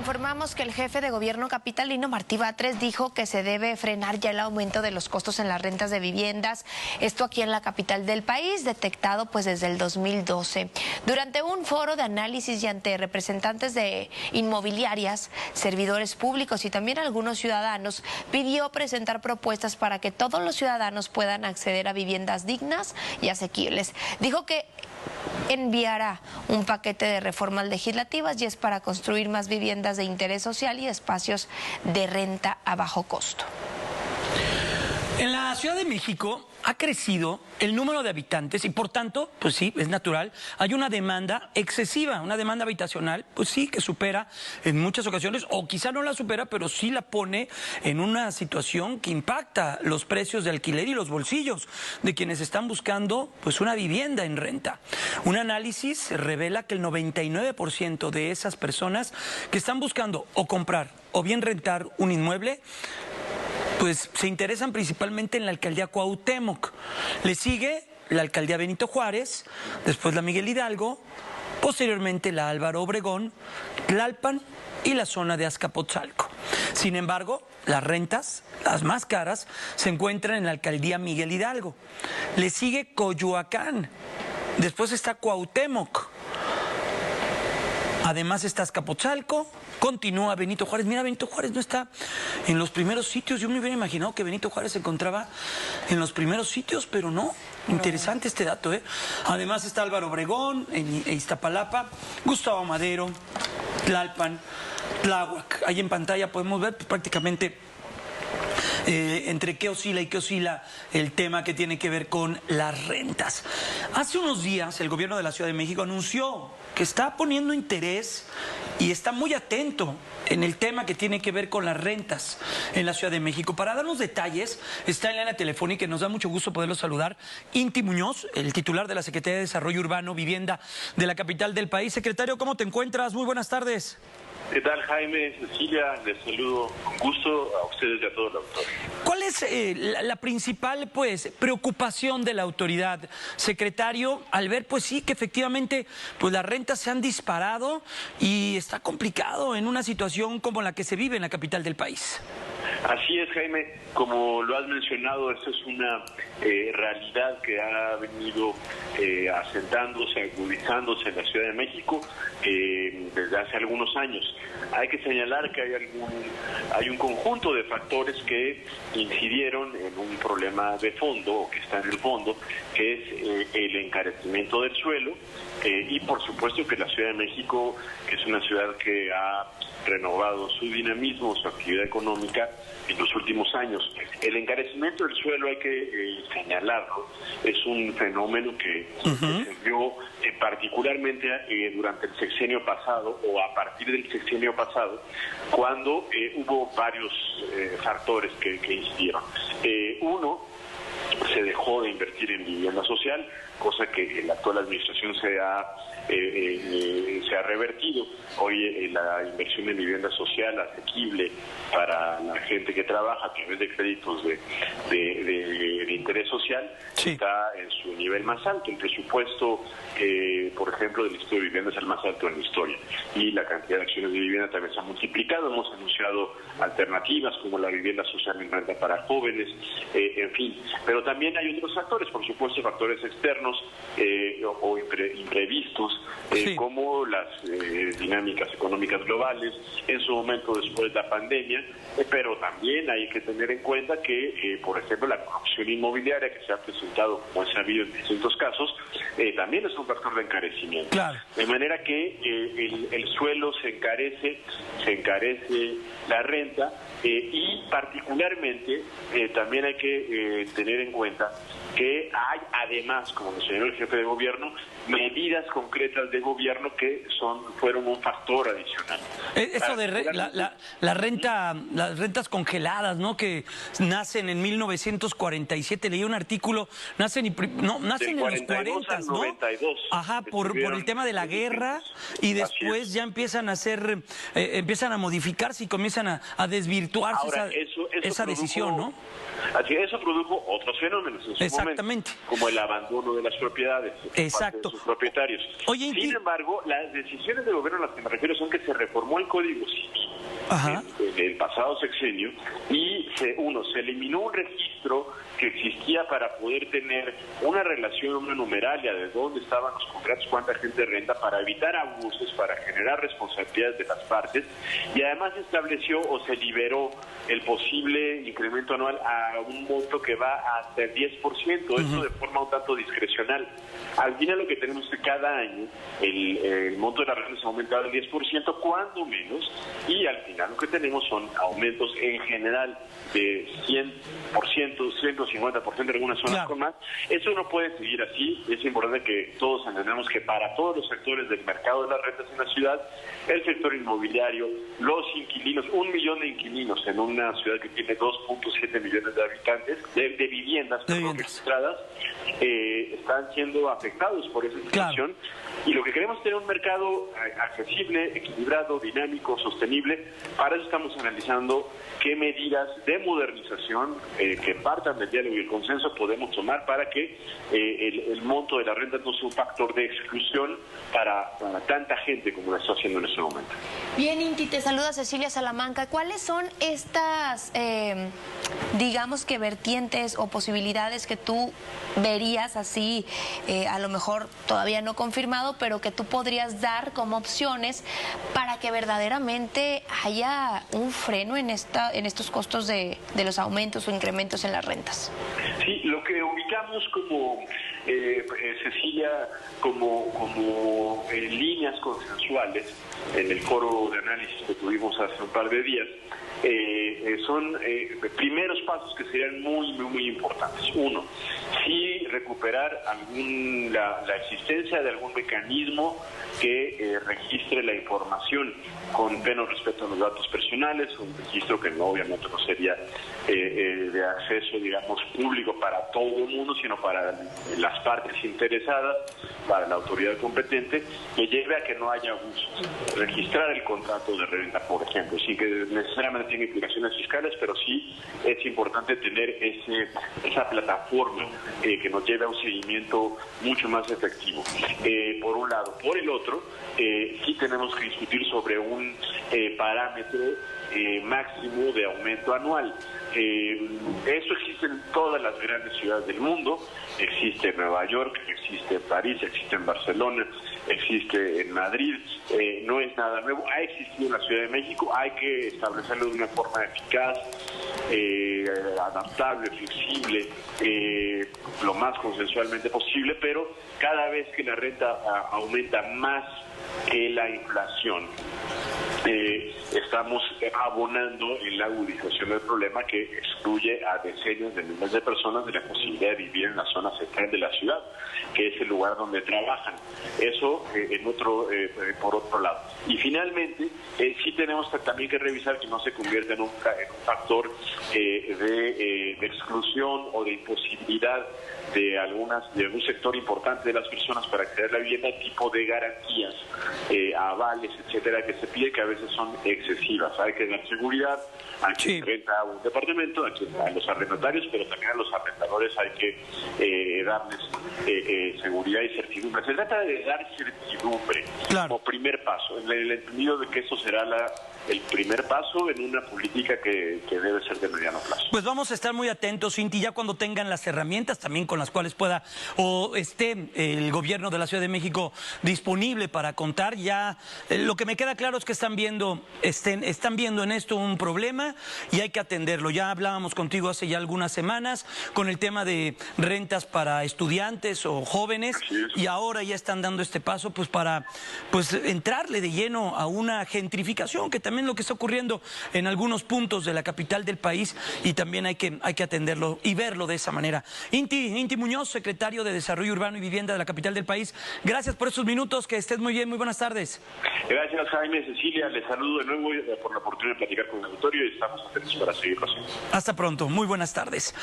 informamos que el jefe de gobierno capitalino, Martí Batres, dijo que se debe frenar ya el aumento de los costos en las rentas de viviendas, esto aquí en la capital del país, detectado pues desde el 2012. Durante un foro de análisis y ante representantes de inmobiliarias, servidores públicos y también algunos ciudadanos, pidió presentar propuestas para que todos los ciudadanos puedan acceder a viviendas dignas y asequibles. Dijo que enviará un paquete de reformas legislativas y es para construir más viviendas de interés social y espacios de renta a bajo costo. En la Ciudad de México ha crecido el número de habitantes y por tanto, pues sí, es natural, hay una demanda excesiva, una demanda habitacional, pues sí, que supera en muchas ocasiones, o quizá no la supera, pero sí la pone en una situación que impacta los precios de alquiler y los bolsillos de quienes están buscando pues una vivienda en renta. Un análisis revela que el 99% de esas personas que están buscando o comprar o bien rentar un inmueble, pues se interesan principalmente en la alcaldía Cuauhtémoc. Le sigue la alcaldía Benito Juárez, después la Miguel Hidalgo, posteriormente la Álvaro Obregón, Tlalpan y la zona de Azcapotzalco. Sin embargo, las rentas, las más caras, se encuentran en la alcaldía Miguel Hidalgo. Le sigue Coyoacán, después está Cuauhtémoc. Además está Azcapotzalco, continúa Benito Juárez. Mira, Benito Juárez no está en los primeros sitios. Yo me hubiera imaginado que Benito Juárez se encontraba en los primeros sitios, pero no. Interesante este dato, ¿eh? Además está Álvaro Obregón, en Iztapalapa, Gustavo Madero, Tlalpan, Tláhuac. Ahí en pantalla podemos ver pues, prácticamente entre qué oscila y qué oscila el tema que tiene que ver con las rentas. Hace unos días el gobierno de la Ciudad de México anunció que está poniendo interés y está muy atento en el tema que tiene que ver con las rentas en la Ciudad de México. Para darnos detalles, está en la línea telefónica y nos da mucho gusto poderlo saludar, Inti Muñoz, el titular de la Secretaría de Desarrollo Urbano, Vivienda de la capital del país. Secretario, ¿cómo te encuentras? Muy buenas tardes. ¿Qué tal, Jaime? Cecilia, les saludo con gusto a ustedes y a todo el auditorio. ¿Cuál es la principal preocupación de la autoridad, secretario, al ver pues sí que efectivamente pues las rentas se han disparado y está complicado en una situación como la que se vive en la capital del país? Así es, Jaime, como lo has mencionado, esto es una realidad que ha venido asentándose, agudizándose en la Ciudad de México desde hace algunos años. Hay que señalar que hay un conjunto de factores que incidieron en un problema de fondo, o que está en el fondo, que es el encarecimiento del suelo y por supuesto que la Ciudad de México, que es una ciudad que ha renovado su dinamismo, su actividad económica en los últimos años. El encarecimiento del suelo, hay que señalarlo, es un fenómeno que se vio particularmente durante el sexenio pasado o a partir del sexenio pasado, cuando hubo varios factores que incidieron. Uno, se dejó de invertir en vivienda social, cosa que en la actual administración se ha revertido. Hoy la inversión en vivienda social asequible para la gente que trabaja a través de créditos de interés social está en su nivel más alto. El presupuesto, por ejemplo, del Instituto de Vivienda es el más alto en la historia y la cantidad de acciones de vivienda también se ha multiplicado. Hemos anunciado alternativas como la vivienda social en renta para jóvenes, en fin. Pero también hay otros factores, por supuesto, factores externos o imprevistos, como las dinámicas económicas globales, en su momento después de la pandemia, pero también hay que tener en cuenta que, por ejemplo, la corrupción inmobiliaria que se ha presentado, como es sabido en distintos casos, también es un factor de encarecimiento. Claro. De manera que el suelo se encarece la renta y particularmente también hay que tener en cuenta que hay además, como mencionó el jefe de gobierno, medidas concretas de gobierno que fueron un factor adicional. Eso de las rentas congeladas, ¿no? Que nacen en 1947, leí un artículo, nacen en los 40, ¿no? 92, ajá, por el tema de la guerra y después ya empiezan a modificarse y comienzan a desvirtuarse. Ahora, esa decisión, ¿no? Así eso produjo otros fenómenos en su exactamente momento, como el abandono de las propiedades exacto de sus propietarios. Oye, sin embargo, las decisiones del gobierno a las que me refiero son que se reformó el Código Civil en el pasado sexenio y se eliminó un registro que existía para poder tener una relación, una numeralia de dónde estaban los contratos, cuánta gente renta, para evitar abusos, para generar responsabilidades de las partes, y además se estableció o se liberó el posible incremento anual a un monto que va hasta el 10%, eso de forma un tanto discrecional. Al final lo que tenemos es que cada año el monto de la renta se ha aumentado el 10%, cuando menos, y al final lo que tenemos son aumentos en general de 100%, 150% en algunas zonas con más. Eso no puede seguir así. Es importante que todos entendamos que para todos los sectores del mercado de las rentas en la ciudad, el sector inmobiliario, los inquilinos, 1 millón de inquilinos en una ciudad que tiene 2.7 millones de habitantes, de viviendas registradas, están siendo afectados por esa situación. Y lo que queremos es tener un mercado accesible, equilibrado, dinámico, sostenible. Para eso estamos analizando qué medidas de modernización que partan del diálogo y el consenso podemos tomar para que el monto de la renta no sea un factor de exclusión para tanta gente como lo está haciendo en este momento. Bien, Inti, te saluda Cecilia Salamanca. ¿Cuáles son estas, digamos que vertientes o posibilidades que tú verías así, a lo mejor todavía no confirmado, pero que tú podrías dar como opciones para que verdaderamente haya un freno en estos costos de los aumentos o incrementos en las rentas? Sí, lo que ubicamos como, Cecilia, como líneas consensuales en el foro de análisis que tuvimos hace un par de días, son primeros pasos que serían muy, muy, muy importantes. Uno, sí recuperar la existencia de algún mecanismo que registre la información con pleno respeto a los datos personales, un registro que obviamente no sería de acceso, digamos, público para todo el mundo, sino para las partes interesadas, para la autoridad competente, que lleve a que no haya abusos. Registrar el contrato de renta, por ejemplo, sin que necesariamente tenga implicaciones fiscales, pero sí es importante tener esa plataforma que nos lleve a un seguimiento mucho más efectivo. Por un lado. Por el otro, sí tenemos que discutir sobre un parámetro máximo de aumento anual. Eso existe en todas las grandes ciudades del mundo, existe en Nueva York, existe en París, existe en Barcelona, existe en Madrid, no es nada nuevo, ha existido en la Ciudad de México, hay que establecerlo de una forma eficaz, adaptable, flexible, lo más consensualmente posible, pero cada vez que la renta aumenta más que la inflación, estamos abonando en la agudización del problema que excluye a decenas de miles de personas de la posibilidad de vivir en la zona central de la ciudad, que es el lugar donde trabajan. Eso por otro lado. Y finalmente, sí tenemos también que revisar que no se convierta en un factor de exclusión o de imposibilidad de algún sector importante de las personas para acceder a la vivienda, tipo de garantías, avales, etcétera, que se pide, que a veces son excesivas. Hay que dar seguridad a quien renta un departamento, a los arrendatarios, pero también a los arrendadores hay que darles seguridad y certidumbre. Se trata de dar certidumbre como primer paso, en el entendido de que eso será el primer paso en una política que debe ser de mediano plazo. Pues vamos a estar muy atentos, Inti, ya cuando tengan las herramientas también con las cuales pueda o esté el gobierno de la Ciudad de México disponible para contar. Ya lo que me queda claro es que están viendo en esto un problema y hay que atenderlo. Ya hablábamos contigo hace ya algunas semanas con el tema de rentas para estudiantes o jóvenes y ahora ya están dando este paso pues para entrarle de lleno a una gentrificación que también es lo que está ocurriendo en algunos puntos de la capital del país y también hay que atenderlo y verlo de esa manera. Inti Muñoz, secretario de Desarrollo Urbano y Vivienda de la capital del país, gracias por estos minutos, que estés muy bien, muy buenas tardes. Gracias, Jaime, Cecilia, les saludo de nuevo por la oportunidad de platicar con el auditorio y estamos atentos para seguirlo haciendo. Hasta pronto, muy buenas tardes.